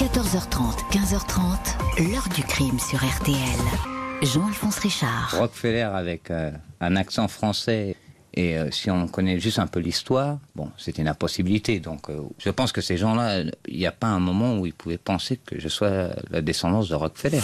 14h30, 15h30, l'heure du crime sur RTL. Jean-Alphonse Richard. Rockefeller avec un accent français, et si on connaît juste un peu l'histoire, bon, c'était une impossibilité. Donc je pense que ces gens-là, il n'y a pas un moment où ils pouvaient penser que je sois la descendance de Rockefeller.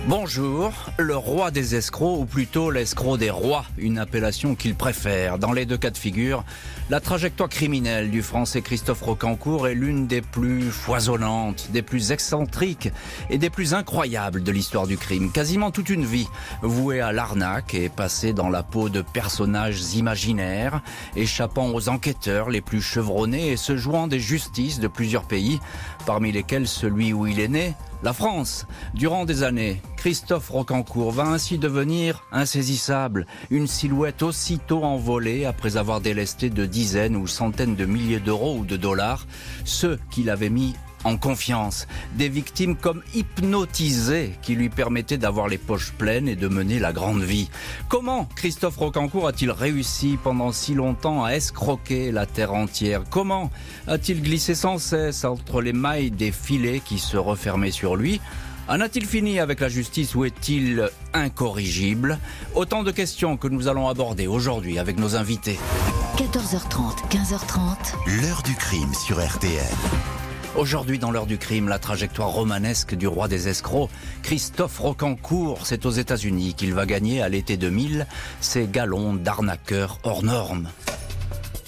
Bonjour, le roi des escrocs, ou plutôt l'escroc des rois, une appellation qu'il préfère. Dans les deux cas de figure, la trajectoire criminelle du français Christophe Rocancourt est l'une des plus foisonnantes, des plus excentriques et des plus incroyables de l'histoire du crime. Quasiment toute une vie vouée à l'arnaque et passée dans la peau de personnages imaginaires, échappant aux enquêteurs les plus chevronnés et se jouant des justices de plusieurs pays, parmi lesquels celui où il est né, la France. Durant des années, Christophe Rocancourt va ainsi devenir insaisissable, une silhouette aussitôt envolée après avoir délesté de dizaines ou centaines de milliers d'euros ou de dollars ceux qu'il avait mis en confiance, des victimes comme hypnotisées qui lui permettaient d'avoir les poches pleines et de mener la grande vie. Comment Christophe Rocancourt a-t-il réussi pendant si longtemps à escroquer la terre entière? Comment a-t-il glissé sans cesse entre les mailles des filets qui se refermaient sur lui? En a-t-il fini avec la justice ou est-il incorrigible? Autant de questions que nous allons aborder aujourd'hui avec nos invités. 14h30, 15h30, l'heure du crime sur RTL. Aujourd'hui, dans l'heure du crime, la trajectoire romanesque du roi des escrocs, Christophe Rocancourt. C'est aux États-Unis qu'il va gagner à l'été 2000 ses galons d'arnaqueur hors normes.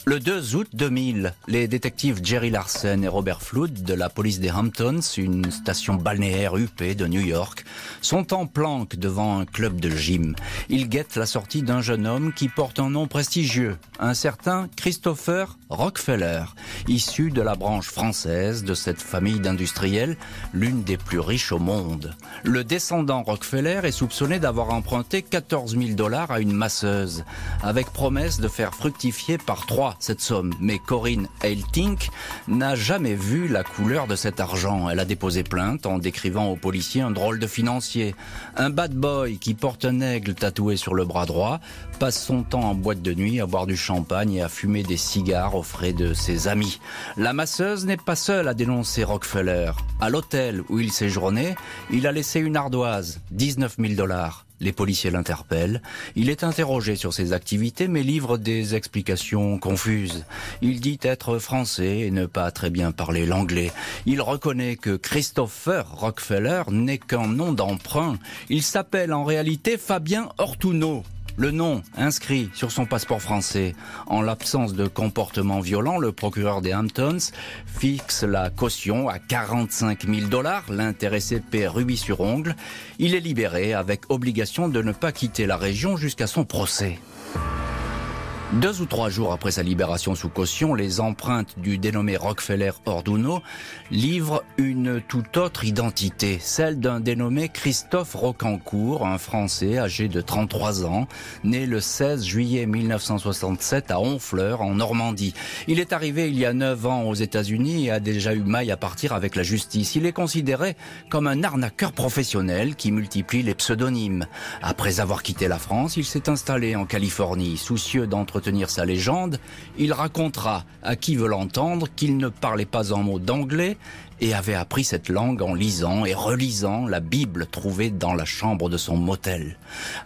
Le 2 août 2000, les détectives Jerry Larsen et Robert Flood de la police des Hamptons, une station balnéaire huppée de New York, sont en planque devant un club de gym. Ils guettent la sortie d'un jeune homme qui porte un nom prestigieux, un certain Christopher Rockefeller, issu de la branche française de cette famille d'industriels, l'une des plus riches au monde. Le descendant Rockefeller est soupçonné d'avoir emprunté 14 000 $ à une masseuse, avec promesse de faire fructifier par 3 cette somme. Mais Corinne Heiltink n'a jamais vu la couleur de cet argent. Elle a déposé plainte en décrivant aux policiers un drôle de financier. Un bad boy qui porte un aigle tatoué sur le bras droit, passe son temps en boîte de nuit à boire du champagne et à fumer des cigares aux frais de ses amis. La masseuse n'est pas seule à dénoncer Rockefeller. À l'hôtel où il séjournait, il a laissé une ardoise, 19 000 $. Les policiers l'interpellent. Il est interrogé sur ses activités mais livre des explications confuses. Il dit être français et ne pas très bien parler l'anglais. Il reconnaît que Christopher Rockefeller n'est qu'un nom d'emprunt. Il s'appelle en réalité Fabien Ortuno. Le nom inscrit sur son passeport français. En l'absence de comportement violent, le procureur des Hamptons fixe la caution à 45 000 $. L'intéressé paie rubis sur ongle. Il est libéré avec obligation de ne pas quitter la région jusqu'à son procès. 2 ou 3 jours après sa libération sous caution, les empreintes du dénommé Rockefeller Ortuno livrent une toute autre identité, celle d'un dénommé Christophe Rocancourt, un Français âgé de 33 ans, né le 16 juillet 1967 à Honfleur, en Normandie. Il est arrivé il y a 9 ans aux États-Unis et a déjà eu maille à partir avec la justice. Il est considéré comme un arnaqueur professionnel qui multiplie les pseudonymes. Après avoir quitté la France, il s'est installé en Californie, soucieux d'entretenir sa légende. Il racontera à qui veut l'entendre qu'il ne parlait pas un mot d'anglais et avait appris cette langue en lisant et relisant la Bible trouvée dans la chambre de son motel.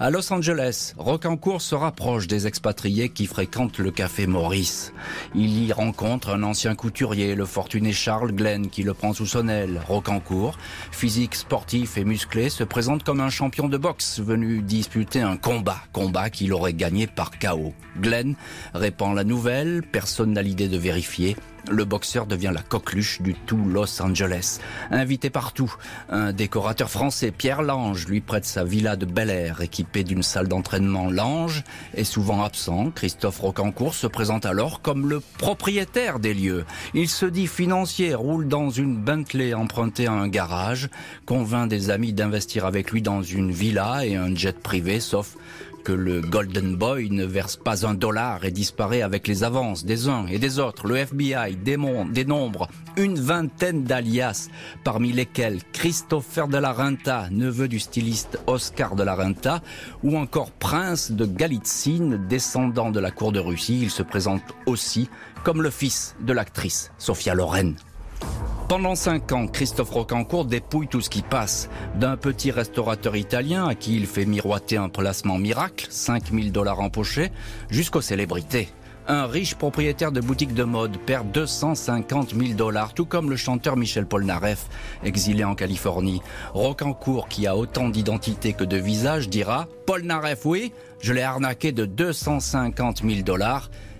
À Los Angeles, Rocancourt se rapproche des expatriés qui fréquentent le café Maurice. Il y rencontre un ancien couturier, le fortuné Charles Glenn, qui le prend sous son aile. Rocancourt, physique sportif et musclé, se présente comme un champion de boxe venu disputer un combat qu'il aurait gagné par KO. Glenn répand la nouvelle, personne n'a l'idée de vérifier. Le boxeur devient la coqueluche du tout Los Angeles. Invité partout, un décorateur français, Pierre Lange, lui prête sa villa de Bel Air, équipée d'une salle d'entraînement. Lange est souvent absent. Christophe Rocancourt se présente alors comme le propriétaire des lieux. Il se dit financier, roule dans une Bentley empruntée à un garage, convainc des amis d'investir avec lui dans une villa et un jet privé, sauf que le Golden Boy ne verse pas $1 et disparaît avec les avances des uns et des autres. Le FBI dénombre une vingtaine d'alias, parmi lesquels Christopher de la Renta, neveu du styliste Oscar de la Renta, ou encore Prince de Galitzine, descendant de la cour de Russie. Il se présente aussi comme le fils de l'actrice Sophia Loren. Pendant 5 ans, Christophe Rocancourt dépouille tout ce qui passe. D'un petit restaurateur italien à qui il fait miroiter un placement miracle, 5 000 $ empochés, jusqu'aux célébrités. Un riche propriétaire de boutique de mode perd 250 000 $, tout comme le chanteur Michel Polnareff, exilé en Californie. Rocancourt, qui a autant d'identité que de visage, dira « Polnareff, oui, je l'ai arnaqué de 250 000 $.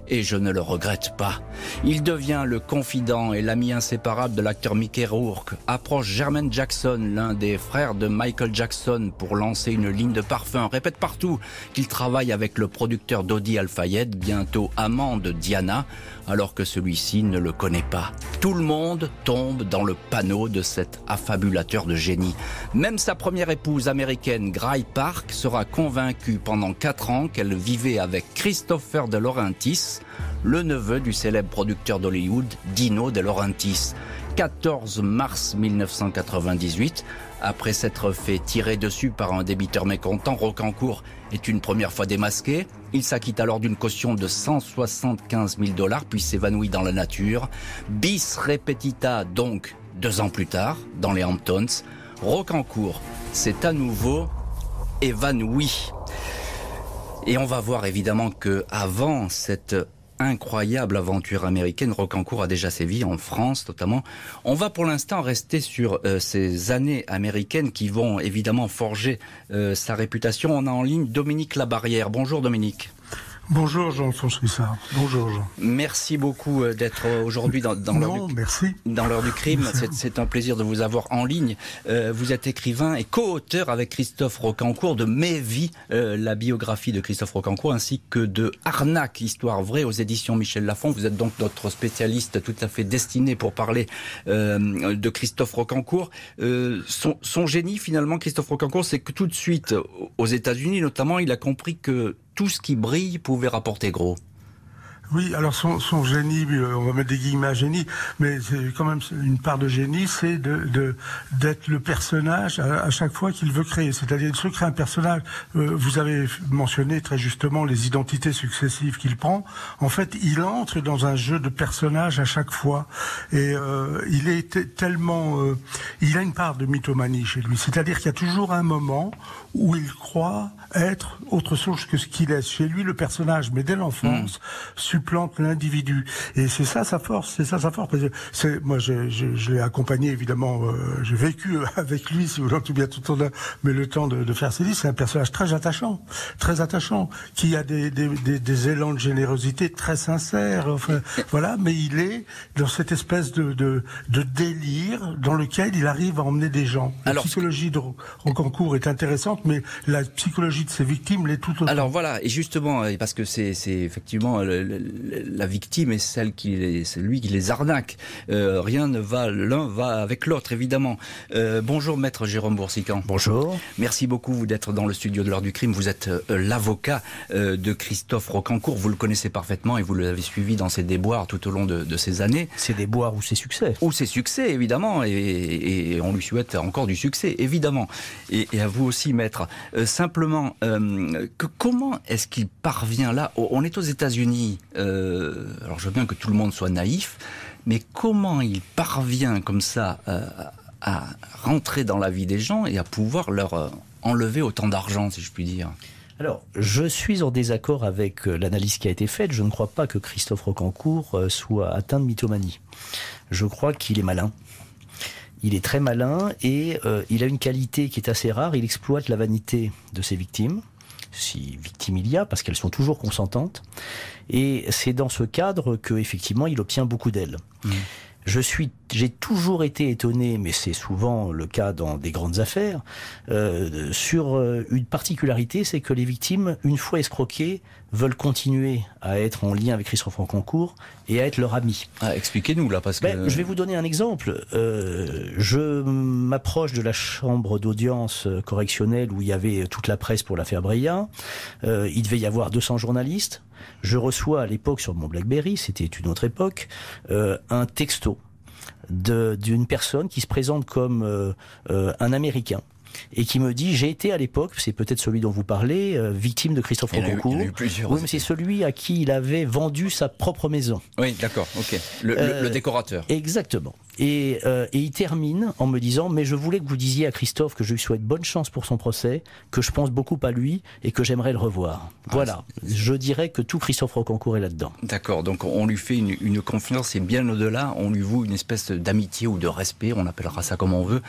Et je ne le regrette pas. Il devient le confident et l'ami inséparable de l'acteur Mickey Rourke. Approche Jermaine Jackson, l'un des frères de Michael Jackson, pour lancer une ligne de parfum. Répète partout qu'il travaille avec le producteur Dodi Al-Fayed, bientôt amant de Diana, alors que celui-ci ne le connaît pas. Tout le monde tombe dans le panneau de cet affabulateur de génie. Même sa première épouse américaine, Grace Park, sera convaincue pendant 4 ans qu'elle vivait avec Christopher De Laurentiis, le neveu du célèbre producteur d'Hollywood, Dino De Laurentiis. 14 mars 1998, après s'être fait tirer dessus par un débiteur mécontent, Rocancourt est une première fois démasqué. Il s'acquitte alors d'une caution de 175 000 $, puis s'évanouit dans la nature. Bis repetita donc 2 ans plus tard, dans les Hamptons. Rocancourt s'est à nouveau évanoui. Et on va voir évidemment que avant cette incroyable aventure américaine, Rocancourt a déjà sévi en France notamment. On va pour l'instant rester sur ces années américaines qui vont évidemment forger sa réputation. On a en ligne Dominique Labarrière. Bonjour Dominique. Bonjour Jean-Alphonse Richard. Bonjour Jean. Merci beaucoup d'être aujourd'hui dans l'heure du crime. C'est un plaisir de vous avoir en ligne. Vous êtes écrivain et co-auteur avec Christophe Rocancourt de Mes vies, la biographie de Christophe Rocancourt, ainsi que de Arnaque, histoire vraie aux éditions Michel Lafon. Vous êtes donc notre spécialiste tout à fait destiné pour parler de Christophe Rocancourt. Son génie finalement, Christophe Rocancourt, c'est que tout de suite aux États-Unis notamment, il a compris que tout ce qui brille pouvait rapporter gros. Oui, alors son génie, on va mettre des guillemets à génie, mais c'est quand même une part de génie, c'est d'être le personnage à chaque fois qu'il veut créer. C'est-à-dire, il se crée un personnage. Vous avez mentionné très justement les identités successives qu'il prend. En fait, il entre dans un jeu de personnages à chaque fois. Et il est tellement... il a une part de mythomanie chez lui. C'est-à-dire qu'il y a toujours un moment où il croit être autre chose que ce qu'il est. Chez lui, le personnage, mais dès l'enfance, supplante l'individu. Et c'est ça sa force, Parce que moi, je l'ai accompagné, évidemment, j'ai vécu avec lui, si vous voulez, tout bien tout le temps, mais le temps de faire ses livres, c'est un personnage très attachant, qui a des élans de générosité très sincères, enfin, voilà, mais il est dans cette espèce de délire dans lequel il arrive à emmener des gens. La psychologie de Rocancourt est intéressante, mais la psychologie de ses victimes l'est tout autant. Alors voilà, et justement, parce que c'est effectivement la victime est c'est lui qui les arnaque. Rien ne va, l'un va avec l'autre, évidemment. Bonjour Maître Jérôme Boursican. Bonjour. Merci beaucoup d'être dans le studio de l'heure du crime. Vous êtes l'avocat de Christophe Rocancourt. Vous le connaissez parfaitement et vous l'avez suivi dans ses déboires tout au long de ces années. Ses déboires ou ses succès. Ou ses succès, évidemment, et on lui souhaite encore du succès, évidemment. Et à vous aussi, Maître. Simplement, comment est-ce qu'il parvient là? On est aux États-Unis. Alors je veux bien que tout le monde soit naïf, mais comment il parvient comme ça à rentrer dans la vie des gens et à pouvoir leur enlever autant d'argent, si je puis dire? Alors, je suis en désaccord avec l'analyse qui a été faite. Je ne crois pas que Christophe Rocancourt soit atteint de mythomanie. Je crois qu'il est malin. Il est très malin et il a une qualité qui est assez rare. Il exploite la vanité de ses victimes, si victimes il y a, parce qu'elles sont toujours consentantes. Et c'est dans ce cadre que, effectivement, il obtient beaucoup d'ailes. J'ai toujours été étonné, mais c'est souvent le cas dans des grandes affaires, sur une particularité, c'est que les victimes, une fois escroquées, veulent continuer à être en lien avec Christophe Rocancourt et à être leur ami. Expliquez-nous là, parce que... Je vais vous donner un exemple. Je m'approche de la chambre d'audience correctionnelle où il y avait toute la presse pour l'affaire Breillat. Il devait y avoir 200 journalistes. Je reçois à l'époque sur mon BlackBerry, c'était une autre époque, un texto d'une personne qui se présente comme un Américain et qui me dit: j'ai été à l'époque, c'est peut-être celui dont vous parlez, victime de Christophe Rocancourt. Il y en a eu plusieurs. Oui, mais c'est celui à qui il avait vendu sa propre maison. Oui, d'accord, ok. Le décorateur. Exactement. Et il termine en me disant « Mais je voulais que vous disiez à Christophe que je lui souhaite bonne chance pour son procès, que je pense beaucoup à lui et que j'aimerais le revoir. » Voilà, je dirais que tout Christophe Rocancourt est là-dedans. D'accord, donc on lui fait une confiance et bien au-delà, on lui voue une espèce d'amitié ou de respect, on appellera ça comme on veut,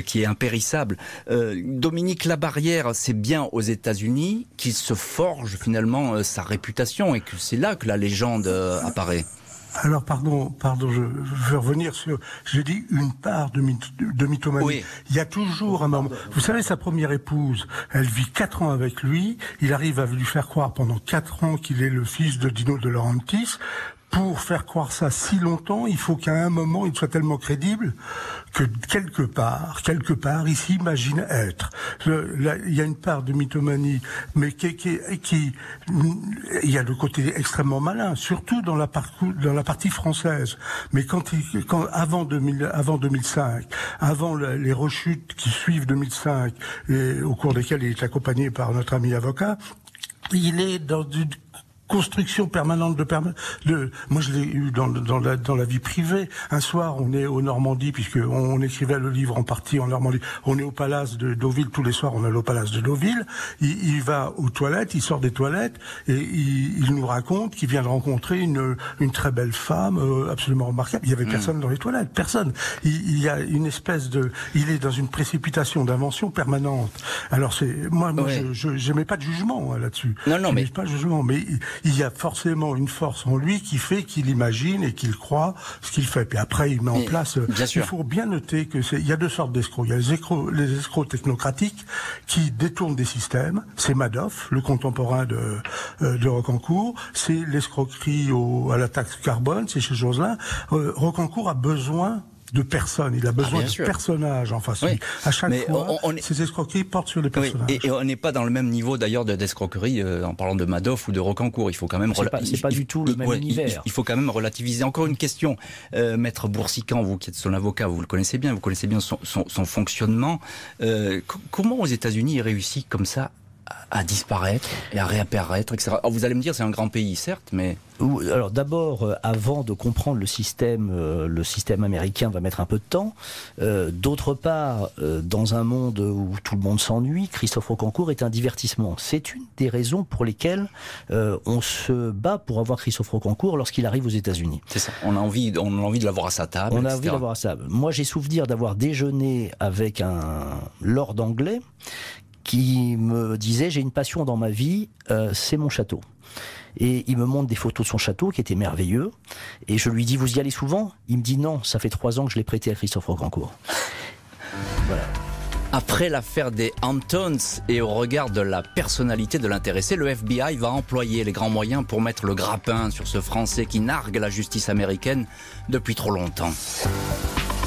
qui est impérissable. Dominique Labarrière, c'est bien aux États-Unis qu'il se forge finalement sa réputation et que c'est là que la légende apparaît. Alors, pardon, je veux revenir sur, j'ai dit une part de mythomanie. Oui. Il y a toujours un moment. Vous savez, sa première épouse, elle vit 4 ans avec lui. Il arrive à lui faire croire pendant 4 ans qu'il est le fils de Dino De Laurentiis. Pour faire croire ça si longtemps, il faut qu'à un moment, il soit tellement crédible que quelque part, il s'imagine être. Il y a une part de mythomanie, mais il y a le côté extrêmement malin, surtout dans la partie française. Mais avant 2005, avant les rechutes qui suivent 2005, et au cours desquelles il est accompagné par notre ami avocat, il est dans une construction permanente moi je l'ai eu dans la vie privée. Un soir, on est au Normandie, puisque on écrivait le livre en partie en Normandie. On est au Palace de Deauville, tous les soirs on est au Palace de Deauville. Il va aux toilettes, il sort des toilettes et il nous raconte qu'il vient de rencontrer une très belle femme, absolument remarquable. Il y avait personne dans les toilettes, personne. Il y a une espèce il est dans une précipitation d'invention permanente. Alors moi ouais. je mets pas de jugement là-dessus. Non, mais pas de jugement, mais il y a forcément une force en lui qui fait qu'il imagine et qu'il croit ce qu'il fait. Puis après, il met en place... Il faut bien noter que il y a 2 sortes d'escrocs. Il y a les escrocs technocratiques qui détournent des systèmes. C'est Madoff, le contemporain de Rocancourt. C'est l'escroquerie à la taxe carbone, c'est chez Joselin. Rocancourt a besoin de personnes, il a besoin de personnages en face de lui. À chaque fois, ces escroqueries portent sur les personnages. Et on n'est pas dans le même niveau d'ailleurs d'escroquerie en parlant de Madoff ou de Rocancourt. Il faut quand même c'est pas du tout le même univers. Il faut quand même relativiser. Encore une question, Maître Boursican, vous qui êtes son avocat, vous connaissez bien son fonctionnement. Comment aux États-Unis il réussit comme ça à disparaître et à réapparaître, etc. Alors vous allez me dire, c'est un grand pays, certes, mais... Alors d'abord, avant de comprendre le système américain va mettre un peu de temps. D'autre part, dans un monde où tout le monde s'ennuie, Christophe Rocancourt est un divertissement. C'est une des raisons pour lesquelles on se bat pour avoir Christophe Rocancourt lorsqu'il arrive aux États-Unis. C'est ça. On a envie de l'avoir à sa table. On a envie de l'avoir à sa table. Moi, j'ai souvenir d'avoir déjeuné avec un lord anglais qui me disait « J'ai une passion dans ma vie, c'est mon château ». Et il me montre des photos de son château qui étaient merveilleux. Et je lui dis « Vous y allez souvent ?» Il me dit « Non, ça fait 3 ans que je l'ai prêté à Christophe Rocancourt ». Voilà. Après l'affaire des Hamptons et au regard de la personnalité de l'intéressé, le FBI va employer les grands moyens pour mettre le grappin sur ce Français qui nargue la justice américaine depuis trop longtemps.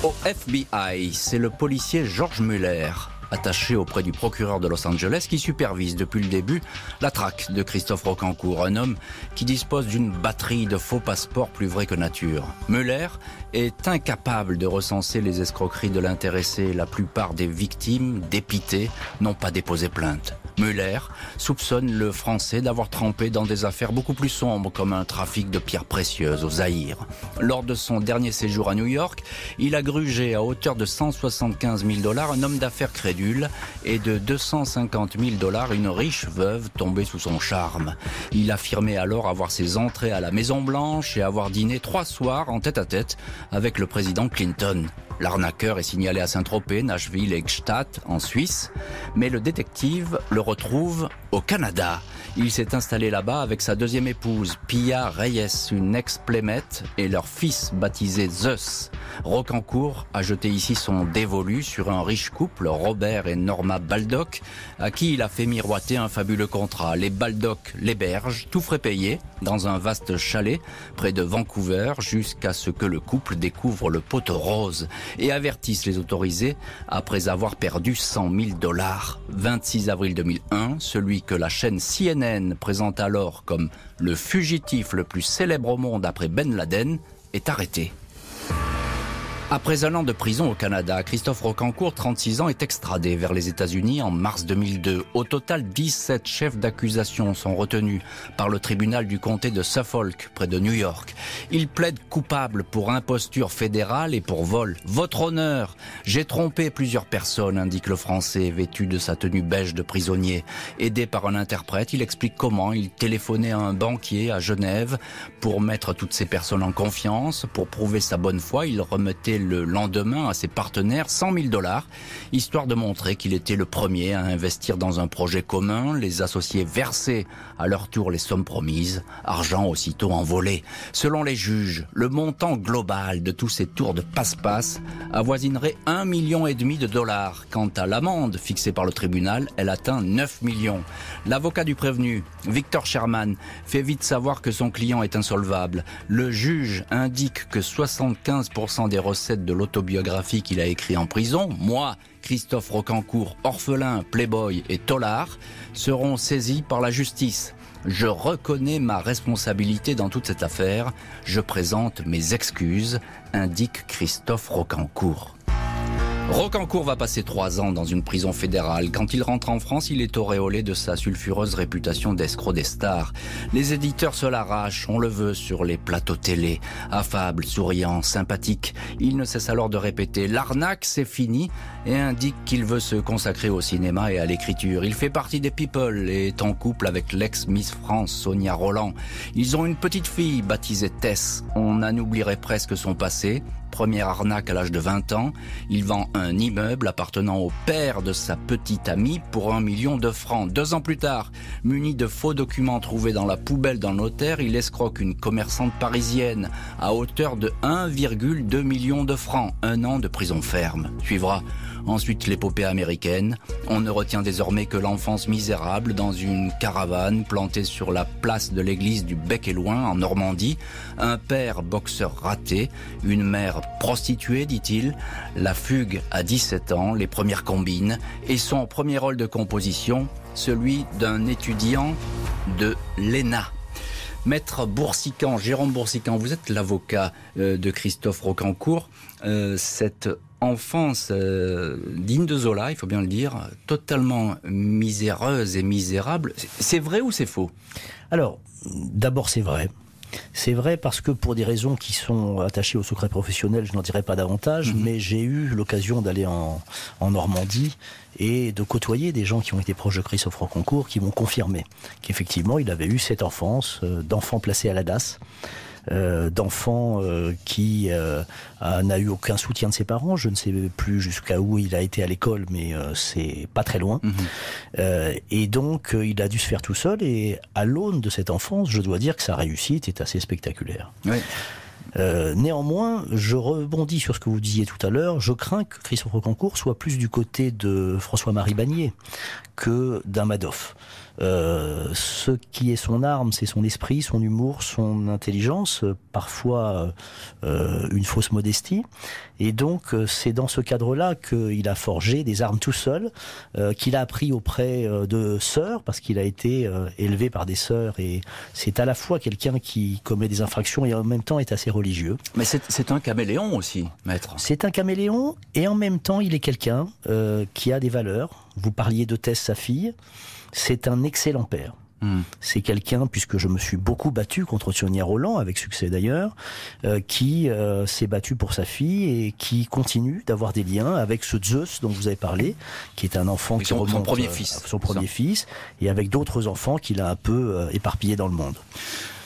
Au FBI, c'est le policier George Muller, attaché auprès du procureur de Los Angeles, qui supervise depuis le début la traque de Christophe Rocancourt, un homme qui dispose d'une batterie de faux passeports plus vrais que nature. Muller est incapable de recenser les escroqueries de l'intéressé. La plupart des victimes, dépitées, n'ont pas déposé plainte. Muller soupçonne le Français d'avoir trempé dans des affaires beaucoup plus sombres, comme un trafic de pierres précieuses au Zaïre. Lors de son dernier séjour à New York, il a grugé à hauteur de $175 000 un homme d'affaires crédule et de $250 000 une riche veuve tombée sous son charme. Il affirmait alors avoir ses entrées à la Maison-Blanche et avoir dîné 3 soirs en tête-à-tête avec le président Clinton. L'arnaqueur est signalé à Saint-Tropez, Nashville et Gstaad en Suisse, mais le détective le retrouve au Canada. Il s'est installé là-bas avec sa deuxième épouse, Pia Reyes, une ex-Playmate, et leur fils baptisé Zeus. Rocancourt a jeté ici son dévolu sur un riche couple, Robert et Norma Baldock, à qui il a fait miroiter un fabuleux contrat. Les Baldock l'hébergent, tout frais payé, dans un vaste chalet près de Vancouver, jusqu'à ce que le couple découvre le poteau rose et avertisse les autorisés après avoir perdu $100 000. 26 avril 2001, celui que la chaîne CNN présente alors comme le fugitif le plus célèbre au monde après Ben Laden est arrêté. Après un an de prison au Canada, Christophe Rocancourt, 36 ans, est extradé vers les États-Unis en mars 2002. Au total, 17 chefs d'accusation sont retenus par le tribunal du comté de Suffolk, près de New York. Il plaide coupable pour imposture fédérale et pour vol. Votre honneur, j'ai trompé plusieurs personnes, indique le Français, vêtu de sa tenue beige de prisonnier. Aidé par un interprète, il explique comment il téléphonait à un banquier à Genève pour mettre toutes ces personnes en confiance. Pour prouver sa bonne foi, il remettait le lendemain à ses partenaires 100 000 $, histoire de montrer qu'il était le premier à investir dans un projet commun. Les associés versaient à leur tour les sommes promises, argent aussitôt envolé. Selon les juges, le montant global de tous ces tours de passe-passe avoisinerait 1,5 million $. Quant à l'amende fixée par le tribunal, elle atteint 9 millions. L'avocat du prévenu, Victor Sherman, fait vite savoir que son client est insolvable. Le juge indique que 75% des recettes de l'autobiographie qu'il a écrit en prison, moi, Christophe Rocancourt, orphelin, playboy et tolard, seront saisis par la justice. Je reconnais ma responsabilité dans toute cette affaire. Je présente mes excuses, indique Christophe Rocancourt. Rocancourt va passer 3 ans dans une prison fédérale. Quand il rentre en France, il est auréolé de sa sulfureuse réputation d'escroc des stars. Les éditeurs se l'arrachent, on le veut sur les plateaux télé. Affable, souriant, sympathique, il ne cesse alors de répéter « l'arnaque, c'est fini » et indique qu'il veut se consacrer au cinéma et à l'écriture. Il fait partie des people et est en couple avec l'ex-Miss France, Sonia Rolland. Ils ont une petite fille baptisée Tess. On en oublierait presque son passé. Première arnaque à l'âge de 20 ans, il vend un immeuble appartenant au père de sa petite amie pour 1 million de francs. 2 ans plus tard, muni de faux documents trouvés dans la poubelle d'un notaire, il escroque une commerçante parisienne à hauteur de 1,2 million de francs. 1 an de prison ferme. Suivra ensuite l'épopée américaine. On ne retient désormais que l'enfance misérable dans une caravane plantée sur la place de l'église du Bec-et-Loing en Normandie. Un père boxeur raté, une mère prostituée, dit-il, la fugue à 17 ans, les premières combines et son premier rôle de composition, celui d'un étudiant de l'ENA. Maître Boursican, Jérôme Boursican, vous êtes l'avocat de Christophe Rocancourt. Cette enfance digne de Zola, il faut bien le dire, totalement miséreuse et misérable, c'est vrai ou c'est faux? Alors, d'abord c'est vrai. C'est vrai parce que pour des raisons qui sont attachées au secret professionnel, je n'en dirai pas davantage, mais j'ai eu l'occasion d'aller en Normandie et de côtoyer des gens qui ont été proches de Christophe Rocancourt, qui m'ont confirmé qu'effectivement il avait eu cette enfance d'enfant placé à la DAS. D'enfant qui n'a eu aucun soutien de ses parents. Je ne sais plus jusqu'à où il a été à l'école, mais c'est pas très loin. Et donc, il a dû se faire tout seul. Et à l'aune de cette enfance, je dois dire que sa réussite est assez spectaculaire. Oui. Néanmoins, je rebondis sur ce que vous disiez tout à l'heure. Je crains que Christophe Rocancourt soit plus du côté de François-Marie Bagné que d'un Madoff. Ce qui est son arme, c'est son esprit, son humour, son intelligence, parfois une fausse modestie. Et donc, c'est dans ce cadre-là qu'il a forgé des armes tout seul, qu'il a appris auprès de sœurs, parce qu'il a été élevé par des sœurs. Et c'est à la fois quelqu'un qui commet des infractions et en même temps est assez religieux. Mais c'est un caméléon aussi, maître. C'est un caméléon et en même temps, il est quelqu'un qui a des valeurs. Vous parliez de Tess, sa fille. C'est un excellent père. C'est quelqu'un, puisque je me suis beaucoup battu contre Sonia Rolland, avec succès d'ailleurs, qui s'est battu pour sa fille et qui continue d'avoir des liens avec ce Zeus dont vous avez parlé, qui est un enfant qui remonte son premier fils, et avec d'autres enfants qu'il a un peu éparpillés dans le monde.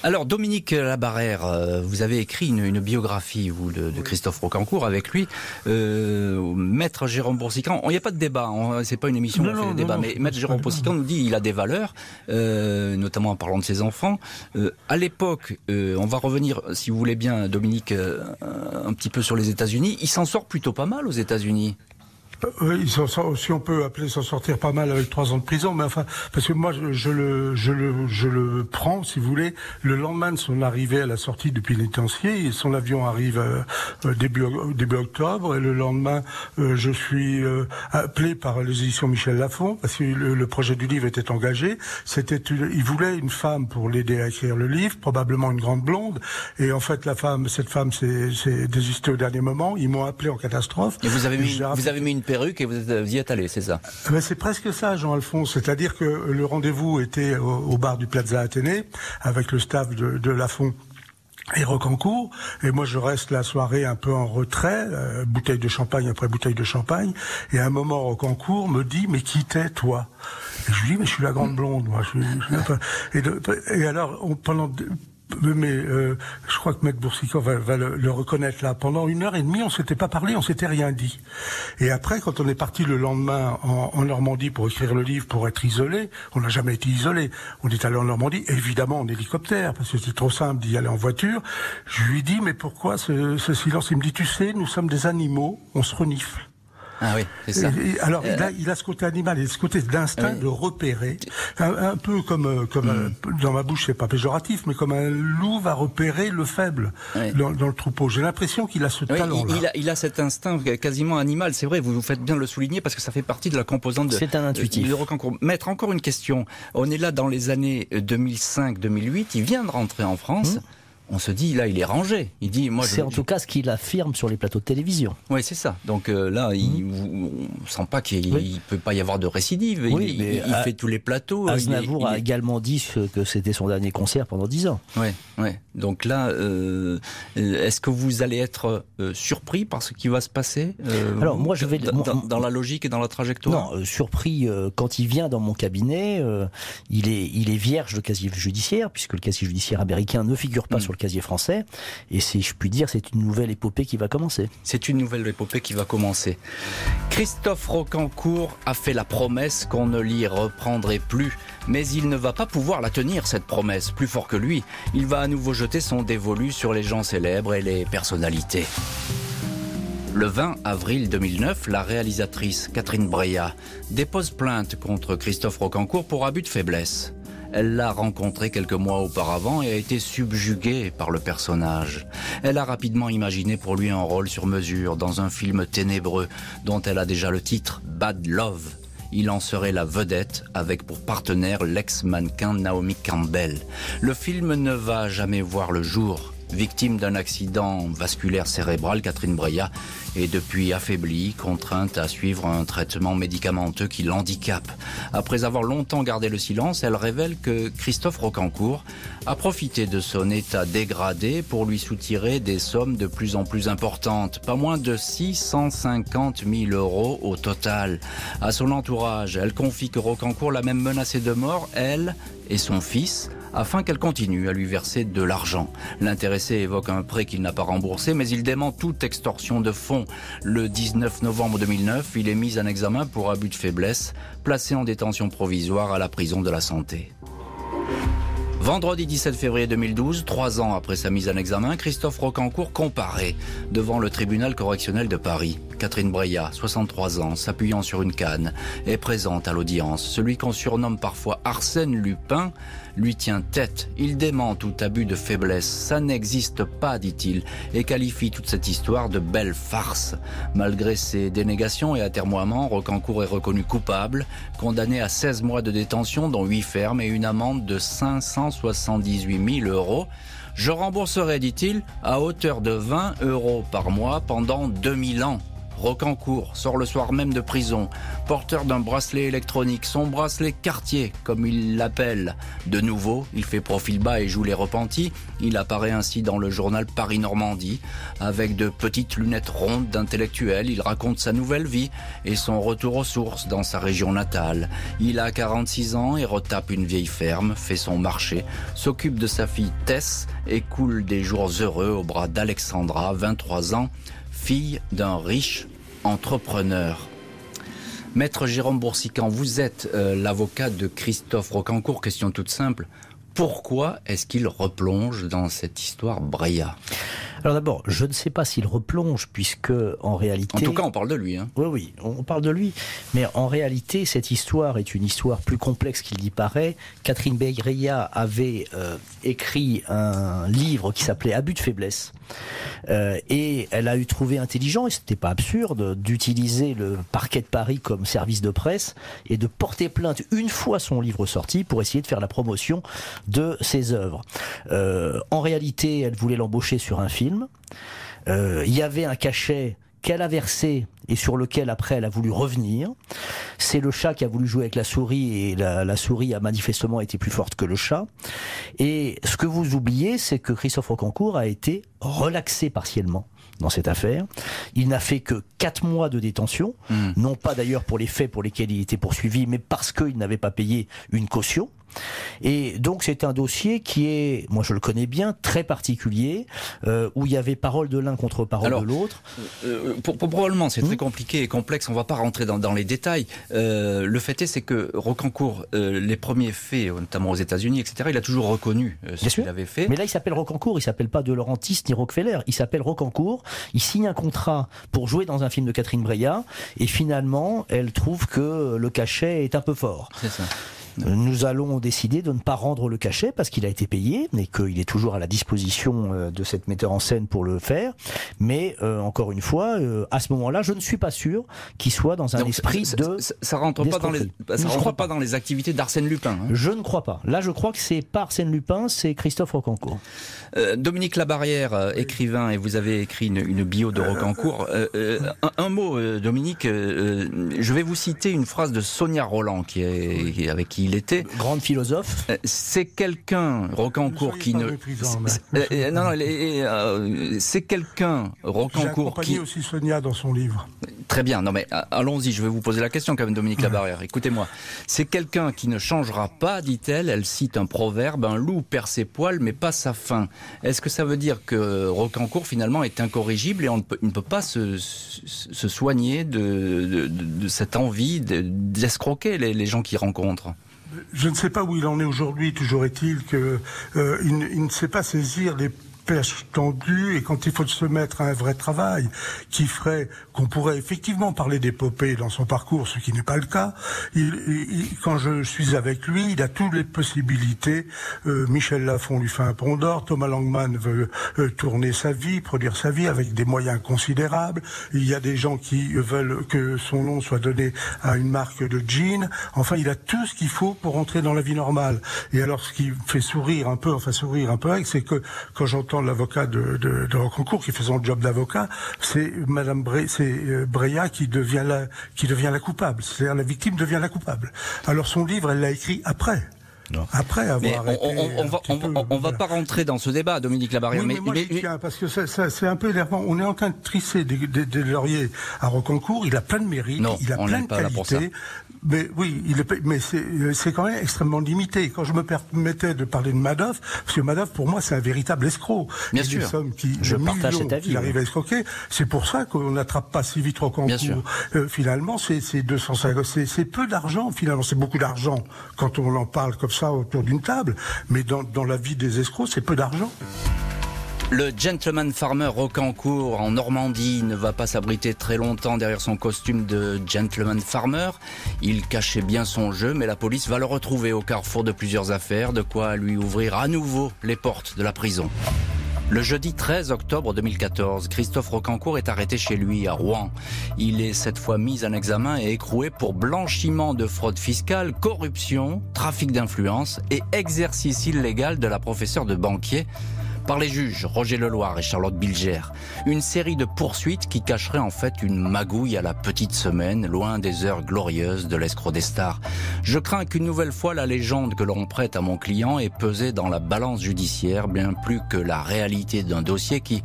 Alors, Dominique Labarrère, vous avez écrit une biographie, vous, de Christophe Rocancourt avec lui. Maître Jérôme Boursican, il n'y a pas de débat, c'est pas une émission où on fait des débats, mais Maître Jérôme Boursican nous dit qu'il a des valeurs, notamment en parlant de ses enfants. À l'époque, on va revenir, si vous voulez bien, Dominique, un petit peu sur les États-Unis. Il s'en sort plutôt pas mal aux États-Unis. Oui, si on peut appeler s'en sortir pas mal avec 3 ans de prison, mais enfin, parce que moi je le prends, si vous voulez, le lendemain de son arrivée à la sortie du pénitencier. Son avion arrive début octobre, et le lendemain je suis appelé par les éditions Michel Lafon parce que le projet du livre était engagé. Il voulait une femme pour l'aider à écrire le livre, probablement une grande blonde, et en fait cette femme s'est désistée au dernier moment. Ils m'ont appelé en catastrophe. Et vous avez mis une perruque et vous y êtes allé, c'est ça? Ben c'est presque ça, Jean-Alphonse. C'est-à-dire que le rendez-vous était au bar du Plaza Athénée avec le staff de Lafon et Rocancourt, et moi je reste la soirée un peu en retrait, bouteille de champagne après bouteille de champagne, et à un moment Rocancourt me dit: mais qui t'es, toi? Et je lui dis: mais je suis la grande blonde, moi. Et alors je crois que Maître Boursicot va le reconnaître là. Pendant 1h30, on s'était pas parlé, on s'était rien dit. Et après, quand on est parti le lendemain en Normandie pour écrire le livre, pour être isolé, on n'a jamais été isolé. On est allé en Normandie, évidemment en hélicoptère, parce que c'était trop simple d'y aller en voiture. Je lui dis: mais pourquoi ce silence? Il me dit: tu sais, nous sommes des animaux, on se renifle. Ah oui, c'est ça. Alors il a ce côté animal et ce côté d'instinct de repérer, un peu comme dans ma bouche, c'est pas péjoratif, mais comme un loup va repérer le faible dans le troupeau. J'ai l'impression qu'il a ce talent-là. Il a cet instinct quasiment animal. C'est vrai, vous faites bien de le souligner parce que ça fait partie de la composante de. C'est un intuitif. De Rocancourt. Maître, encore une question. On est là dans les années 2005-2008. Il vient de rentrer en France. On se dit, là, il est rangé. Il dit, moi, c'est en tout cas ce qu'il affirme sur les plateaux de télévision. Oui, c'est ça. Donc là, on ne sent pas qu'il ne peut pas y avoir de récidive. Oui, il fait tous les plateaux. Aznavour a également dit que c'était son dernier concert pendant 10 ans. Oui. Donc là, est-ce que vous allez être surpris par ce qui va se passer Alors moi, je vais dans la logique et dans la trajectoire. Non, surpris quand il vient dans mon cabinet, il est vierge de casier judiciaire, puisque le casier judiciaire américain ne figure pas sur le casier français, et si je puis dire, c'est une nouvelle épopée qui va commencer. C'est une nouvelle épopée qui va commencer. Christophe Rocancourt a fait la promesse qu'on ne l'y reprendrait plus, mais il ne va pas pouvoir la tenir, cette promesse. Plus fort que lui, il va à nouveau jeter son dévolu sur les gens célèbres et les personnalités. Le 20 avril 2009, la réalisatrice Catherine Breillat dépose plainte contre Christophe Rocancourt pour abus de faiblesse. Elle l'a rencontré quelques mois auparavant et a été subjuguée par le personnage. Elle a rapidement imaginé pour lui un rôle sur mesure dans un film ténébreux dont elle a déjà le titre « Bad Love ». Il en serait la vedette avec pour partenaire l'ex-mannequin Naomi Campbell. Le film ne va jamais voir le jour. Victime d'un accident vasculaire cérébral, Catherine Breillat est depuis affaiblie, contrainte à suivre un traitement médicamenteux qui l'handicape. Après avoir longtemps gardé le silence, elle révèle que Christophe Rocancourt a profité de son état dégradé pour lui soutirer des sommes de plus en plus importantes, pas moins de 650 000 € au total. À son entourage, elle confie que Rocancourt l'a même menacée de mort, elle et son fils, afin qu'elle continue à lui verser de l'argent. L'intéressé évoque un prêt qu'il n'a pas remboursé, mais il dément toute extorsion de fonds. Le 19 novembre 2009, il est mis en examen pour abus de faiblesse, placé en détention provisoire à la prison de la Santé. Vendredi 17 février 2012, 3 ans après sa mise en examen, Christophe Rocancourt comparaît devant le tribunal correctionnel de Paris. Catherine Breillat, 63 ans, s'appuyant sur une canne, est présente à l'audience. Celui qu'on surnomme parfois Arsène Lupin lui tient tête. Il dément tout abus de faiblesse. Ça n'existe pas, dit-il, et qualifie toute cette histoire de belle farce. Malgré ses dénégations et atermoiements, Rocancourt est reconnu coupable, condamné à 16 mois de détention, dont 8 fermes et une amende de 578 000 €. Je rembourserai, dit-il, à hauteur de 20 € par mois pendant 2000 ans. Rocancourt sort le soir même de prison, porteur d'un bracelet électronique, son bracelet Cartier, comme il l'appelle. De nouveau, il fait profil bas et joue les repentis. Il apparaît ainsi dans le journal Paris-Normandie. Avec de petites lunettes rondes d'intellectuel, il raconte sa nouvelle vie et son retour aux sources dans sa région natale. Il a 46 ans et retape une vieille ferme, fait son marché, s'occupe de sa fille Tess et coule des jours heureux au bras d'Alexandra, 23 ans, fille d'un riche entrepreneur. Maître Jérôme Boursicot, vous êtes l'avocat de Christophe Rocancourt. Question toute simple. Pourquoi est-ce qu'il replonge dans cette histoire Breillat ? Alors d'abord, je ne sais pas s'il replonge, puisque en réalité... En tout cas, on parle de lui. Hein. Oui, on parle de lui. Mais en réalité, cette histoire est une histoire plus complexe qu'il y paraît. Catherine Breillat avait écrit un livre qui s'appelait Abus de faiblesse. Et elle a eu trouvé intelligent, et c'était pas absurde, d'utiliser le parquet de Paris comme service de presse et de porter plainte une fois son livre sorti pour essayer de faire la promotion de ses œuvres. En réalité, elle voulait l'embaucher sur un film. Il y avait un cachet qu'elle a versé et sur lequel après elle a voulu revenir. C'est le chat qui a voulu jouer avec la souris et la souris a manifestement été plus forte que le chat. Et ce que vous oubliez, c'est que Christophe Rocancourt a été relaxé partiellement dans cette affaire. Il n'a fait que 4 mois de détention, non pas d'ailleurs pour les faits pour lesquels il était poursuivi, mais parce qu'il n'avait pas payé une caution. Et donc c'est un dossier qui est, moi je le connais bien, très particulier, où il y avait parole de l'un contre parole de l'autre. Probablement c'est très compliqué et complexe, on ne va pas rentrer dans les détails. Le fait est, c'est que Rocancourt, les premiers faits, notamment aux États-Unis, etc., il a toujours reconnu ce qu'il avait fait. Mais là il s'appelle Rocancourt, il ne s'appelle pas De Laurentiis ni Rockefeller, il s'appelle Rocancourt, il signe un contrat pour jouer dans un film de Catherine Breillat, et finalement elle trouve que le cachet est un peu fort. C'est ça. Nous allons décider de ne pas rendre le cachet parce qu'il a été payé et qu'il est toujours à la disposition de cette metteur en scène pour le faire. Mais encore une fois, à ce moment-là, je ne suis pas sûr qu'il soit dans un esprit de... Ça rentre pas dans les activités d'Arsène Lupin. Hein. Je ne crois pas. Là, je crois que c'est pas Arsène Lupin, c'est Christophe Rocancourt. Dominique Labarrière, écrivain, et vous avez écrit une bio de Rocancourt. Un mot, Dominique. Je vais vous citer une phrase de Sonia Rolland, avec qui il était. Grande philosophe. C'est quelqu'un, Rocancourt, qui ne... c'est quelqu'un, Rocancourt, qui... J'ai accompagné aussi Sonia dans son livre. Très bien, non mais allons-y, je vais vous poser la question quand même, Dominique Labarrière. Écoutez-moi. C'est quelqu'un qui ne changera pas, dit-elle. Elle cite un proverbe, un loup perd ses poils mais pas sa faim. Est-ce que ça veut dire que Rocancourt finalement est incorrigible et il ne peut pas se soigner de cette envie d'escroquer les gens qu'il rencontre? Je ne sais pas où il en est aujourd'hui. Toujours est-il que il ne sait pas saisir les perche tendue, et quand il faut se mettre à un vrai travail qui ferait qu'on pourrait effectivement parler d'épopée dans son parcours, ce qui n'est pas le cas, quand je suis avec lui, il a toutes les possibilités. Michel Lafon lui fait un pont d'or, Thomas Langman veut tourner sa vie, produire sa vie avec des moyens considérables. Il y a des gens qui veulent que son nom soit donné à une marque de jeans. Enfin, il a tout ce qu'il faut pour entrer dans la vie normale. Et alors, ce qui me fait sourire un peu, c'est que quand j'entends l'avocat de Rocancourt qui fait son job d'avocat, c'est Madame Breillat qui devient la coupable. C'est-à-dire la victime devient la coupable. Alors son livre, elle l'a écrit après. Non. Après avoir arrêté, on va pas rentrer dans ce débat, Dominique Labarrière. Oui, mais moi, je tiens, parce que c'est un peu énervant. On est en train de trisser des lauriers à Rocancourt. Il a plein de mérites, il a plein de qualités. Mais oui, mais c'est quand même extrêmement limité. Quand je me permettais de parler de Madoff, parce que Madoff, pour moi, c'est un véritable escroc. Bien sûr. Je partage cet avis. Il arrive à escroquer. C'est pour ça qu'on n'attrape pas si vite Rocancourt. Finalement, c'est 250. C'est peu d'argent, finalement. C'est beaucoup d'argent quand on en parle comme ça autour d'une table, mais dans la vie des escrocs, c'est peu d'argent. Le gentleman farmer Rocancourt en Normandie ne va pas s'abriter très longtemps derrière son costume de gentleman farmer. Il cachait bien son jeu, mais la police va le retrouver au carrefour de plusieurs affaires, de quoi lui ouvrir à nouveau les portes de la prison. Le jeudi 13 octobre 2014, Christophe Rocancourt est arrêté chez lui à Rouen. Il est cette fois mis en examen et écroué pour blanchiment de fraude fiscale, corruption, trafic d'influence et exercice illégal de la professeure de banquier par les juges Roger Leloir et Charlotte Bilger. Une série de poursuites qui cacherait en fait une magouille à la petite semaine, loin des heures glorieuses de l'escroc des stars. Je crains qu'une nouvelle fois la légende que l'on prête à mon client ait pesé dans la balance judiciaire bien plus que la réalité d'un dossier qui,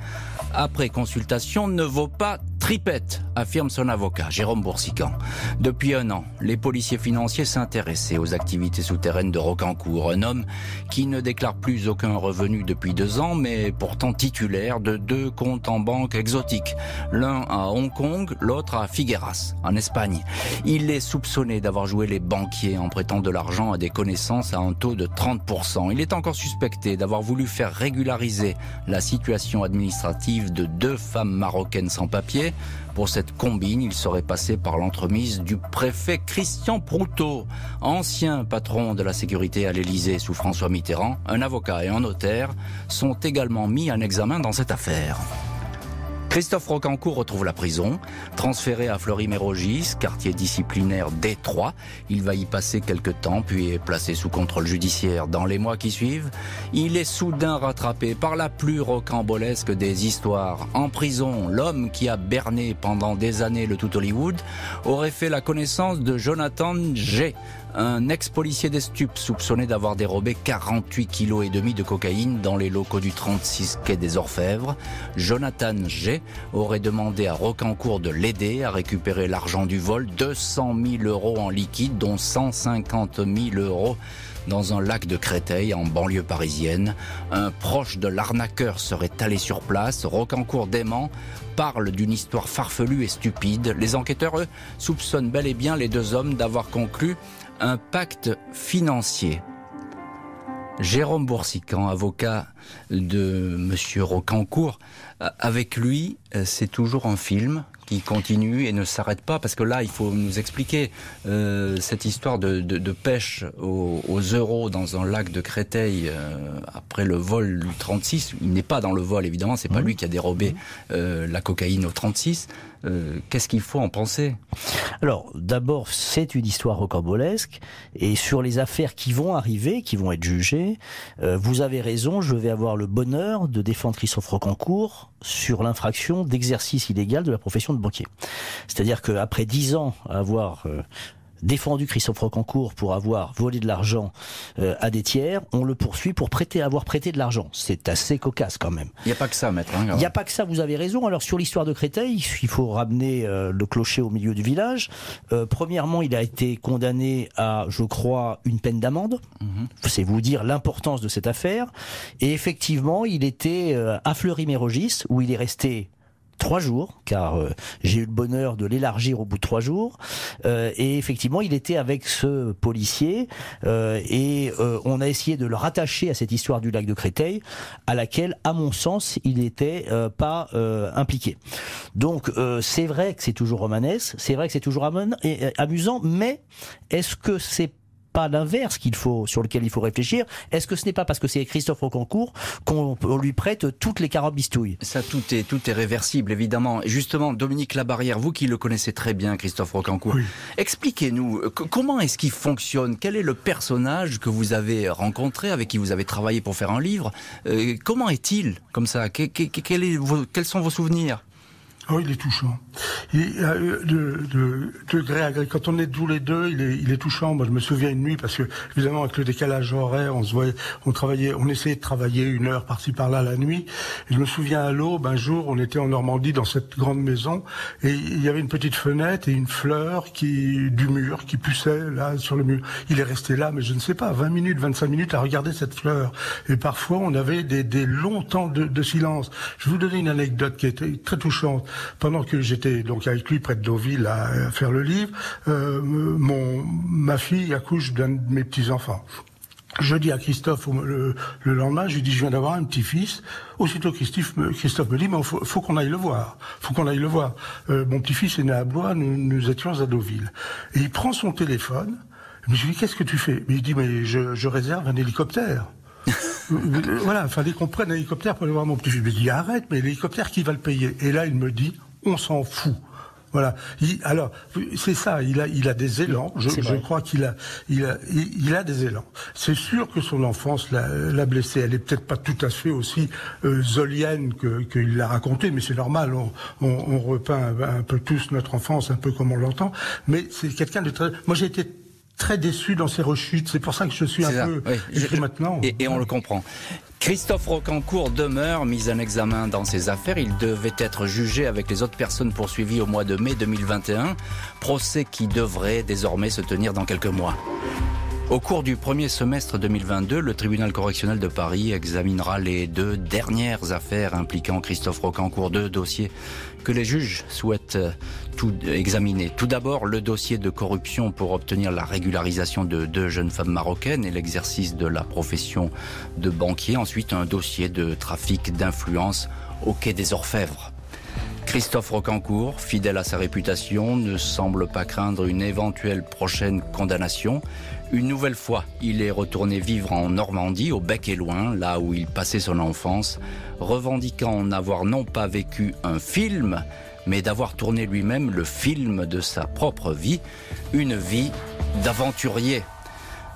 après consultation, ne vaut pas Tripette, affirme son avocat, Jérôme Boursican. Depuis 1 an, les policiers financiers s'intéressaient aux activités souterraines de Rocancourt. Un homme qui ne déclare plus aucun revenu depuis 2 ans, mais pourtant titulaire de 2 comptes en banque exotiques. L'un à Hong Kong, l'autre à Figueras, en Espagne. Il est soupçonné d'avoir joué les banquiers en prêtant de l'argent à des connaissances à un taux de 30%. Il est encore suspecté d'avoir voulu faire régulariser la situation administrative de 2 femmes marocaines sans papier. Pour cette combine, il serait passé par l'entremise du préfet Christian Proutot, ancien patron de la sécurité à l'Élysée sous François Mitterrand. Un avocat et un notaire sont également mis en examen dans cette affaire. Christophe Rocancourt retrouve la prison, transféré à Fleury-Mérogis, quartier disciplinaire D3. Il va y passer quelques temps, puis est placé sous contrôle judiciaire. Dans les mois qui suivent, il est soudain rattrapé par la plus rocambolesque des histoires. En prison, l'homme qui a berné pendant des années le tout Hollywood aurait fait la connaissance de Jonathan G., un ex-policier des stupes soupçonné d'avoir dérobé 48,5 kg de cocaïne dans les locaux du 36 quai des Orfèvres. Jonathan G. aurait demandé à Rocancourt de l'aider à récupérer l'argent du vol, 200 000 € en liquide, dont 150 000 € dans un lac de Créteil, en banlieue parisienne. Un proche de l'arnaqueur serait allé sur place. Rocancourt dément, parle d'une histoire farfelue et stupide. Les enquêteurs, eux, soupçonnent bel et bien les 2 hommes d'avoir conclu un pacte financier. Jérôme Boursican, avocat de Monsieur Rocancourt, avec lui, c'est toujours un film qui continue et ne s'arrête pas, parce que là, il faut nous expliquer cette histoire de pêche aux euros dans un lac de Créteil après le vol du 36. Il n'est pas dans le vol, évidemment, c'est pas lui qui a dérobé la cocaïne au 36. Qu'est-ce qu'il faut en penser ? Alors, d'abord, c'est une histoire rocambolesque, et sur les affaires qui vont arriver, qui vont être jugées, vous avez raison, je vais avoir le bonheur de défendre Christophe Rocancourt sur l'infraction d'exercice illégal de la profession de banquier. C'est-à-dire qu'après 10 ans à avoir défendu Christophe Rocancourt pour avoir volé de l'argent à des tiers, on le poursuit pour avoir prêté de l'argent. C'est assez cocasse quand même. Il n'y a pas que ça, maître. Il n'y a pas que ça, vous avez raison. Alors sur l'histoire de Créteil, il faut ramener le clocher au milieu du village. Premièrement, il a été condamné à, je crois, une peine d'amende. C'est vous dire l'importance de cette affaire. Et effectivement, il était à Fleury-Mérogis, où il est resté 3 jours, car j'ai eu le bonheur de l'élargir au bout de 3 jours. Et effectivement, il était avec ce policier et on a essayé de le rattacher à cette histoire du lac de Créteil, à laquelle, à mon sens, il n'était pas impliqué. Donc, c'est vrai que c'est toujours romanesque, c'est vrai que c'est toujours amusant, mais est-ce que c'est pas l'inverse sur lequel il faut réfléchir? Est-ce que ce n'est pas parce que c'est Christophe Rocancourt qu'on lui prête toutes les carambistouilles? Ça, tout est réversible, évidemment. Et justement, Dominique Labarrière, vous qui le connaissez très bien, Christophe Rocancourt, oui. Expliquez-nous, comment est-ce qu'il fonctionne? Quel est le personnage que vous avez rencontré, avec qui vous avez travaillé pour faire un livre? Comment est-il, comme ça? Quels sont vos souvenirs? Oh, il est touchant. De gré à gré, quand on est tous les deux, il est touchant. Moi, je me souviens une nuit, parce que évidemment avec le décalage horaire, on essayait de travailler 1 heure par-ci par-là la nuit. Et je me souviens à l'aube, un jour, on était en Normandie dans cette grande maison, et il y avait une petite fenêtre et une fleur du mur qui poussait là sur le mur. Il est resté là, mais je ne sais pas, 20 minutes, 25 minutes à regarder cette fleur. Et parfois, on avait des longs temps de silence. Je vais vous donner une anecdote qui était très touchante. Pendant que j'étais donc avec lui près de Deauville à faire le livre, ma fille accouche d'un de mes petits-enfants. Je dis à Christophe le lendemain, je lui dis, je viens d'avoir un petit-fils. Aussitôt Christophe me dit, mais faut qu'on aille le voir. Mon petit-fils est né à Blois, nous étions à Deauville. Et il prend son téléphone, je lui dis, qu'est-ce que tu fais? Mais il dit, mais je réserve un hélicoptère. Voilà, il fallait qu'on prenne un hélicoptère pour aller voir mon petit-fils. Je me dis, arrête, mais l'hélicoptère, qui va le payer? Et là, il me dit, on s'en fout. Voilà. Alors, c'est ça, il a des élans. Je crois qu'il a des élans. C'est sûr que son enfance l'a blessé. Elle est peut-être pas tout à fait aussi zolienne qu'il l'a raconté, mais c'est normal. On repeint un peu tous notre enfance, un peu comme on l'entend. Mais c'est quelqu'un de très... Moi, j'ai été très déçu dans ses rechutes. C'est pour ça que je suis un peu écrit maintenant. Et on le comprend. Christophe Rocancourt demeure mis en examen dans ses affaires. Il devait être jugé avec les autres personnes poursuivies au mois de mai 2021. Procès qui devrait désormais se tenir dans quelques mois. Au cours du premier semestre 2022, le tribunal correctionnel de Paris examinera les 2 dernières affaires impliquant Christophe Rocancourt, 2 dossiers que les juges souhaitent tout examiner. Tout d'abord, le dossier de corruption pour obtenir la régularisation de 2 jeunes femmes marocaines et l'exercice de la profession de banquier. Ensuite, un dossier de trafic d'influence au quai des Orfèvres. Christophe Rocancourt, fidèle à sa réputation, ne semble pas craindre une éventuelle prochaine condamnation. Une nouvelle fois, il est retourné vivre en Normandie, au Bec et Loing, là où il passait son enfance, revendiquant n'avoir non pas vécu un film, mais d'avoir tourné lui-même le film de sa propre vie, une vie d'aventurier.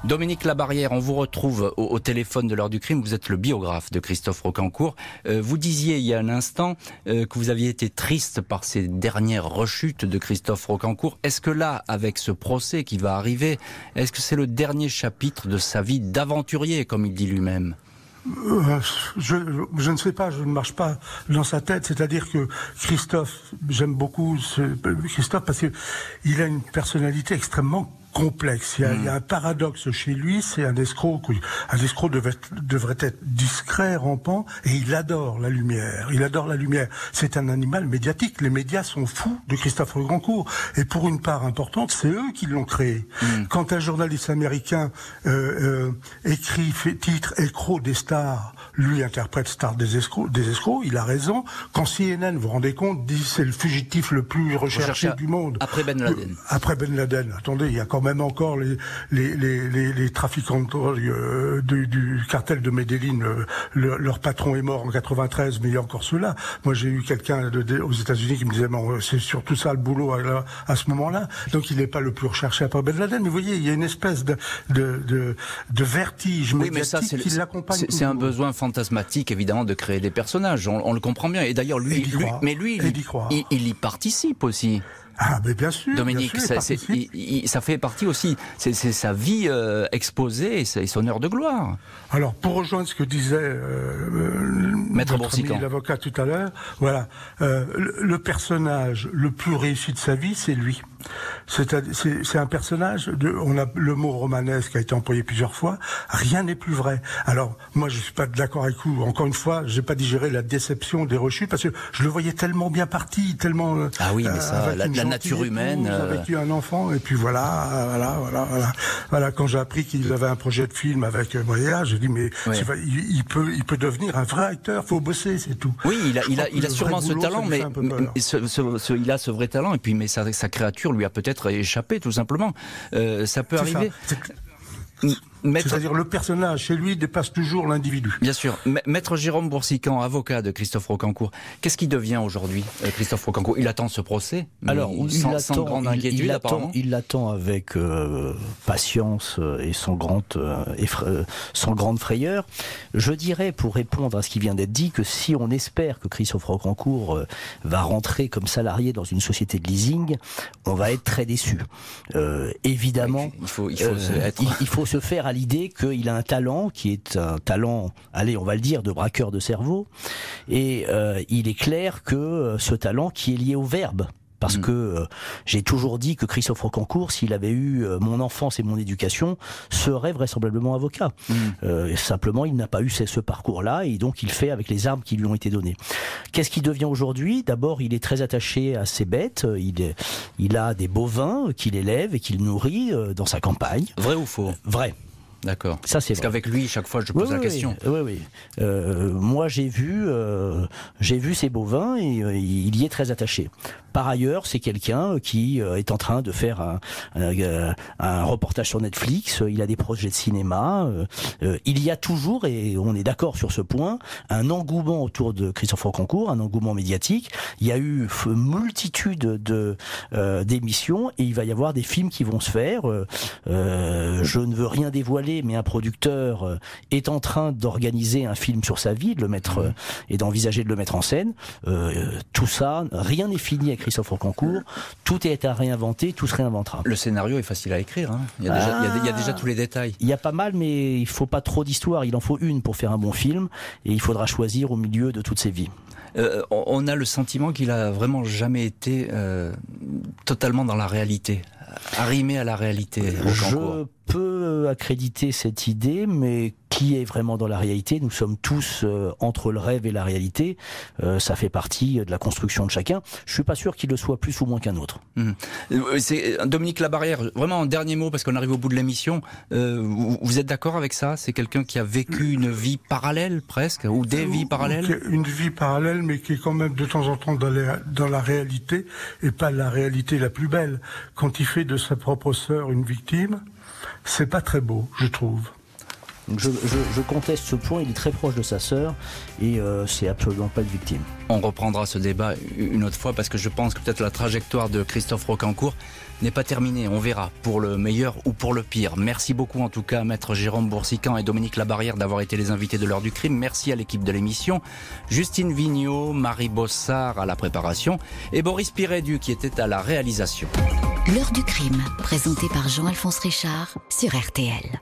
Dominique Labarrière, on vous retrouve au téléphone de l'heure du crime. Vous êtes le biographe de Christophe Rocancourt. Vous disiez il y a un instant que vous aviez été triste par ces dernières rechutes de Christophe Rocancourt. Est-ce que là, avec ce procès qui va arriver, est-ce que c'est le dernier chapitre de sa vie d'aventurier, comme il dit lui-même ? Je ne sais pas, je ne marche pas dans sa tête. C'est-à-dire que Christophe, j'aime beaucoup Christophe parce que il a une personnalité extrêmement complexe. Il y a un paradoxe chez lui, c'est un escroc. Un escroc devrait être discret, rampant, et il adore la lumière. Il adore la lumière. C'est un animal médiatique. Les médias sont fous de Christophe Rocancourt. Et pour une part importante, c'est eux qui l'ont créé. Quand un journaliste américain écrit, fait titre Escroc des stars, lui interprète Star des escrocs, il a raison. Quand CNN, vous vous rendez compte, dit c'est le fugitif le plus recherché du monde. Après Ben Laden. Après Ben Laden. Attendez, il y a quand même encore les trafiquants de drogue du cartel de Medellín. Leur patron est mort en 93, mais il y a encore ceux-là. Moi, j'ai eu quelqu'un aux États-Unis qui me disait bon, c'est surtout ça le boulot à ce moment-là. Donc, il n'est pas le plus recherché après Ben Laden. Mais vous voyez, il y a une espèce de vertige médiatique qui l'accompagne. C'est un besoin fantasmatique, évidemment, de créer des personnages. On le comprend bien. Et d'ailleurs, lui, il y participe aussi. Ah, mais bien sûr. Dominique, bien sûr, ça fait partie aussi, c'est sa vie exposée et son heure de gloire. Alors, pour rejoindre ce que disait Maître Boursican, l'avocat tout à l'heure, voilà, le personnage le plus réussi de sa vie, c'est lui. C'est un personnage, on a le mot romanesque qui a été employé plusieurs fois, rien n'est plus vrai. Alors, moi, je suis pas d'accord avec vous. Encore une fois, j'ai pas digéré la déception des rechutes parce que je le voyais tellement bien parti, tellement... Ah oui, mais ça, la nature humaine... Avec un enfant, et puis voilà, quand j'ai appris qu'il avait un projet de film avec Moya, j'ai dit, mais il peut devenir un vrai acteur, faut bosser, c'est tout. Oui, il a sûrement ce talent, mais il a ce vrai talent, et puis mais sa créature lui a peut-être échappé, tout simplement. Ça peut arriver. C'est-à-dire le personnage, chez lui, dépasse toujours l'individu. Bien sûr. Maître Jérôme Boursican, avocat de Christophe Rocancourt, qu'est-ce qui devient aujourd'hui Christophe Rocancourt? Il attend ce procès. Alors, sans grande inquiétude, apparemment. Il l'attend avec patience et sans grande frayeur. Je dirais, pour répondre à ce qui vient d'être dit, que si on espère que Christophe Rocancourt va rentrer comme salarié dans une société de leasing, on va être très déçu. Évidemment, il faut se faire à l'idée qu'il a un talent qui est un talent, allez, on va le dire, de braqueur de cerveau, et il est clair que ce talent qui est lié au verbe, parce que j'ai toujours dit que Christophe Rocancourt, s'il avait eu mon enfance et mon éducation, serait vraisemblablement avocat. Simplement, il n'a pas eu ce parcours-là, et donc il fait avec les armes qui lui ont été données. Qu'est-ce qu'il devient aujourd'hui? D'abord, il est très attaché à ses bêtes. Il a des bovins qu'il élève et qu'il nourrit dans sa campagne. Vrai ou faux? Vrai. D'accord. Ça, c'est parce qu'avec lui, chaque fois, je pose la question. Oui. Moi, j'ai vu ces bovins et il y est très attaché. Par ailleurs, c'est quelqu'un qui est en train de faire un reportage sur Netflix. Il a des projets de cinéma. Il y a toujours, et on est d'accord sur ce point, un engouement autour de Christophe Rocancourt, un engouement médiatique. Il y a eu multitude d'émissions et il va y avoir des films qui vont se faire. Je ne veux rien dévoiler dévoiler, mais un producteur est en train d'organiser un film sur sa vie, de le mettre et d'envisager de le mettre en scène. Tout ça, rien n'est fini avec Christophe Rocancourt. Tout est à réinventer, tout se réinventera. Le scénario est facile à écrire. Hein. Il y a déjà tous les détails. Il y a pas mal, mais il faut pas trop d'histoire. Il en faut une pour faire un bon film, et il faudra choisir au milieu de toutes ces vies. On a le sentiment qu'il a vraiment jamais été totalement dans la réalité, arrimé à la réalité. Je peux accréditer cette idée, mais qui est vraiment dans la réalité? Nous sommes tous entre le rêve et la réalité. Ça fait partie de la construction de chacun. Je suis pas sûr qu'il le soit plus ou moins qu'un autre. C'est Dominique Labarrière, vraiment en dernier mot, parce qu'on arrive au bout de l'émission. Vous êtes d'accord avec ça? C'est quelqu'un qui a vécu une vie parallèle, presque, ou des vies parallèles? Une vie parallèle, mais qui est quand même de temps en temps dans la réalité, et pas la réalité la plus belle. Quand il fait de sa propre sœur une victime, c'est pas très beau, je trouve. Je conteste ce point, il est très proche de sa sœur et c'est absolument pas une victime. On reprendra ce débat une autre fois parce que je pense que peut-être la trajectoire de Christophe Rocancourt n'est pas terminée. On verra pour le meilleur ou pour le pire. Merci beaucoup en tout cas Maître Jérôme Boursican et Dominique Labarrière d'avoir été les invités de l'heure du crime. Merci à l'équipe de l'émission, Justine Vigneault, Marie Bossard à la préparation et Boris Pirédu qui était à la réalisation. L'heure du crime, présentée par Jean-Alphonse Richard sur RTL.